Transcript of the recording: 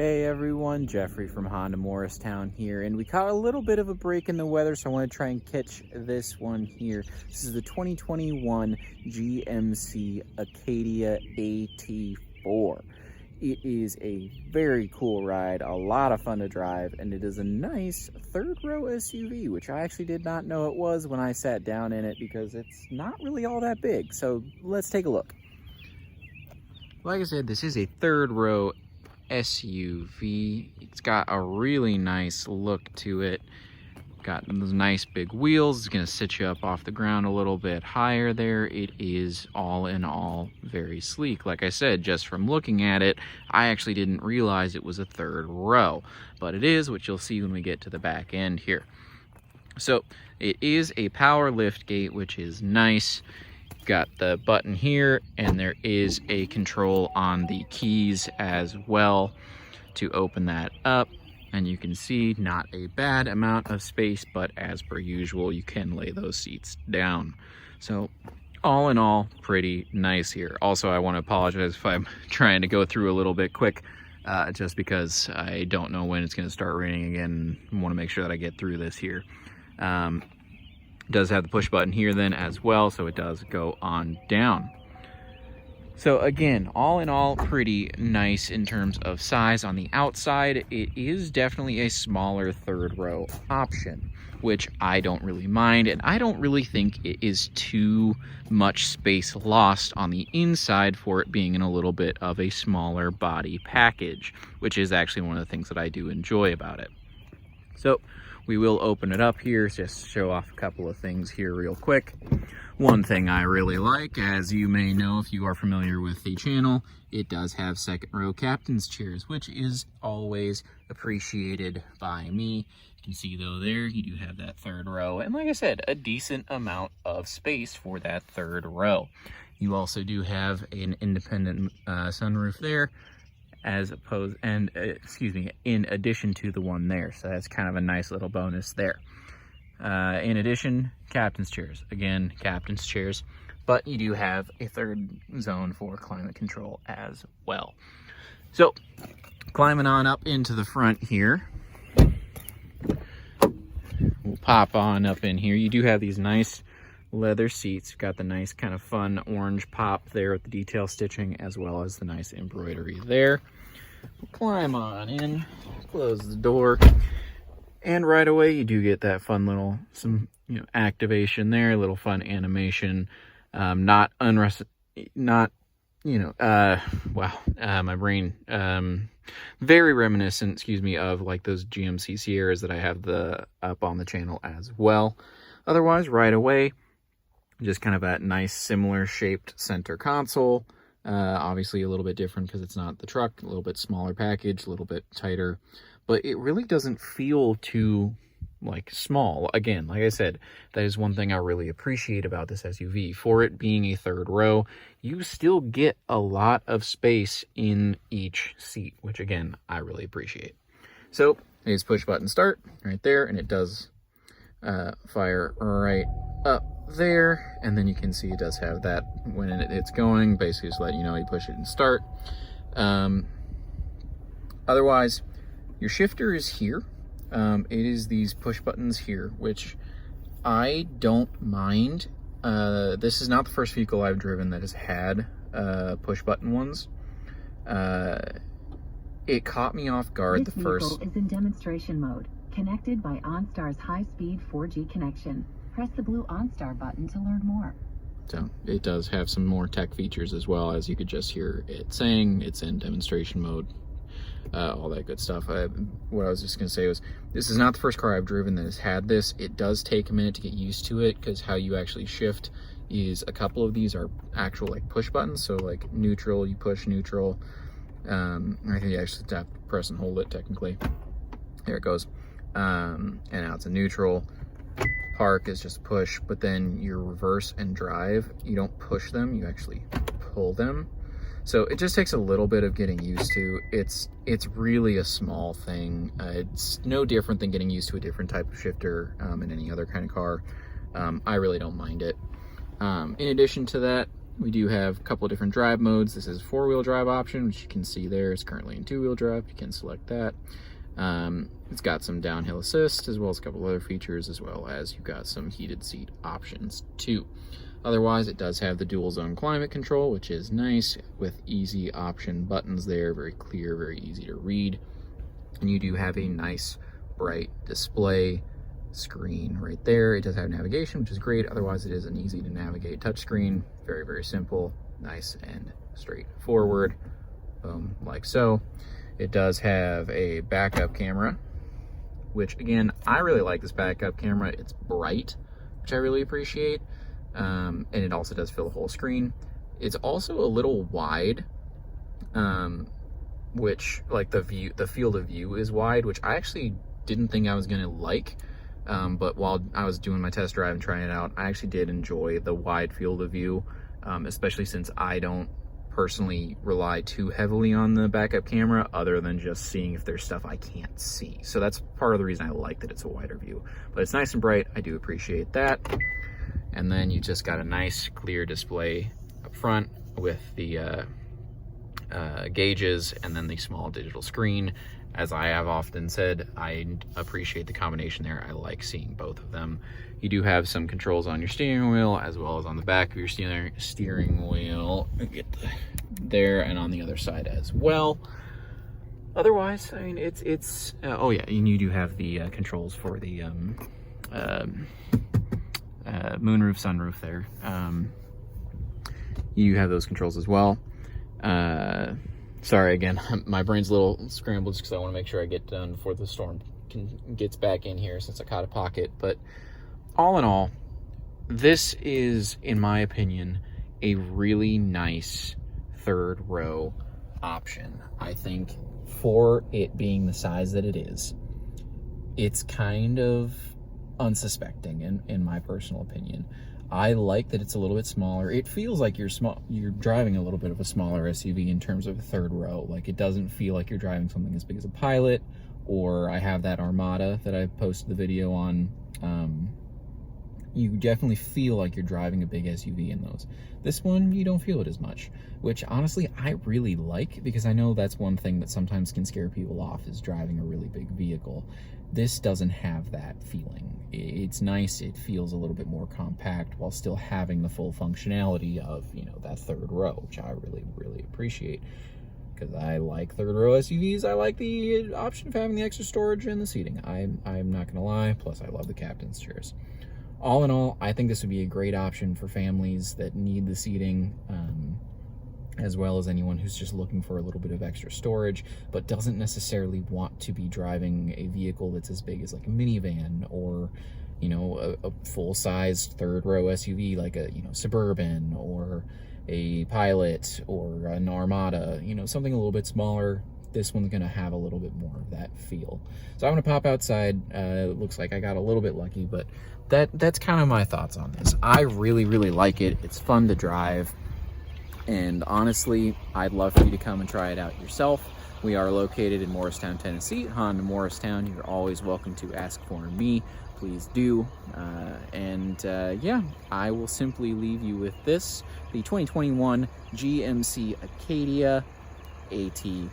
Hey everyone, Jeffrey from Honda Morristown here, and we caught a little bit of a break in the weather, so I want to try and catch this one here. This is the 2021 GMC Acadia AT4. It is a very cool ride, a lot of fun to drive, and it is a nice third row SUV, which I actually did not know it was when I sat down in it because it's not really all that big. So let's take a look. Like I said, this is a third row SUV. It's got a really nice look to it. Got those nice big wheels. It's going to sit you up off the ground a little bit higher there. It is all in all very sleek. Like I said, just from looking at it, I actually didn't realize it was a third row, but it is, which you'll see when we get to the back end here. So it is a power lift gate, which is nice. Got the button here, and there is a control on the keys as well to open that up. And you can see not a bad amount of space, but as per usual, you can lay those seats down. So all in all, pretty nice here. Also, I want to apologize if I'm trying to go through a little bit quick, just because I don't know when it's going to start raining again. I want to make sure that I get through this here. Does have the push button here then as well, so it does go on down. So again, all in all, pretty nice in terms of size. On the outside, it is definitely a smaller third row option, which I don't really mind, and I don't really think it is too much space lost on the inside for it being in a little bit of a smaller body package, which is actually one of the things that I do enjoy about it. So we will open it up here, just show off a couple of things here real quick. One thing I really like, as you may know if you are familiar with the channel, it does have second row captain's chairs, which is always appreciated by me. You can see though there, you do have that third row, and like I said, a decent amount of space for that third row. You also do have an independent sunroof there, in addition to the one there. So that's kind of a nice little bonus there. In addition, captain's chairs. Again, captain's chairs, but you do have a third zone for climate control as well. So climbing on up into the front here, we'll pop on up in here. You do have these nice leather seats. You've got the nice kind of fun orange pop there with the detail stitching, as well as the nice embroidery there. We'll climb on in, close the door, and right away you do get that fun little activation there, a little fun animation. My brain, very reminiscent, of like those GMC Sierras that I have up on the channel as well. Otherwise, right away, just kind of that nice similar shaped center console. Obviously a little bit different because it's not the truck, a little bit smaller package, a little bit tighter, but it really doesn't feel too small. Again, like I said, that is one thing I really appreciate about this SUV. For it being a third row, you still get a lot of space in each seat, which again, I really appreciate. So it's push button start right there, and it does fire right up there, and then you can see it does have that when it's going, basically just let you know you push it and start. Otherwise, your shifter is here. It is these push buttons here, which I don't mind. This is not the first vehicle I've driven that has had push button ones. It caught me off guard This vehicle is in demonstration mode, connected by OnStar's high-speed 4G connection. Press the blue OnStar button to learn more. So it does have some more tech features as well, as you could just hear it saying it's in demonstration mode, all that good stuff. What I was just going to say was, this is not the first car I've driven that has had this. It does take a minute to get used to it, because how you actually shift is a couple of these are actual push buttons. So neutral, you push neutral. I think you actually have to press and hold it technically. There it goes. And now it's a neutral. Park is just push, but then your reverse and drive, you don't push them, you actually pull them. So it just takes a little bit of getting used to. It's really a small thing. It's no different than getting used to a different type of shifter in any other kind of car. I really don't mind it. In addition to that, We do have a couple of different drive modes. This is 4-wheel drive option, which you can see there. It's currently in 2-wheel drive. You can select that. It's got some downhill assist, as well as a couple other features, as well as you've got some heated seat options too. Otherwise, it does have the dual zone climate control, which is nice, with easy option buttons there, very clear, very easy to read. And you do have a nice bright display screen right there. It does have navigation, which is great. Otherwise, it is an easy to navigate touchscreen. Very, very simple, nice and straightforward. Boom, like so. It does have a backup camera, which again, I really like this backup camera. It's bright, which I really appreciate. And it also does fill the whole screen. It's also a little wide, which like the field of view is wide, which I actually didn't think I was gonna like. But while I was doing my test drive and trying it out, I actually did enjoy the wide field of view, especially since I don't personally rely too heavily on the backup camera, other than just seeing if there's stuff I can't see. So that's part of the reason I like that it's a wider view. But it's nice and bright. I do appreciate that. And then you just got a nice clear display up front with the gauges and then the small digital screen. As I have often said, I appreciate the combination there. I like seeing both of them. You do have some controls on your steering wheel, as well as on the back of your steering wheel. Get there, and on the other side as well. Otherwise, I mean, it's oh yeah, and you do have the controls for the moonroof, sunroof there. You have those controls as well. Sorry again, my brain's a little scrambled just because I want to make sure I get done before the storm gets back in here, since I caught a pocket. But all in all, this is, in my opinion, a really nice third row option. I think for it being the size that it is, it's kind of unsuspecting in my personal opinion. I like that it's a little bit smaller. It feels like you're driving a little bit of a smaller SUV in terms of a third row. Like, it doesn't feel like you're driving something as big as a Pilot, or I have that Armada that I posted the video on. You definitely feel like you're driving a big SUV in those. This one, you don't feel it as much, which honestly I really like, because I know that's one thing that sometimes can scare people off, is driving a really big vehicle. This doesn't have that feeling. It's nice. It feels a little bit more compact while still having the full functionality of, you know, that third row, which I really, really appreciate, because I like third row SUVs. I like the option of having the extra storage and the seating. I'm not gonna lie. Plus, I love the captain's chairs. All in all, I think this would be a great option for families that need the seating, as well as anyone who's just looking for a little bit of extra storage, but doesn't necessarily want to be driving a vehicle that's as big as like a minivan, or, you know, a full-sized third-row SUV like a, you know, Suburban, or a Pilot, or an Armada, you know, something a little bit smaller. This one's gonna have a little bit more of that feel. So I'm gonna pop outside. It looks like I got a little bit lucky, but that's kind of my thoughts on this. I really, really like it. It's fun to drive. And honestly, I'd love for you to come and try it out yourself. We are located in Morristown, Tennessee, Honda Morristown. You're always welcome to ask for me. Please do. Yeah, I will simply leave you with this, the 2021 GMC Acadia AT4.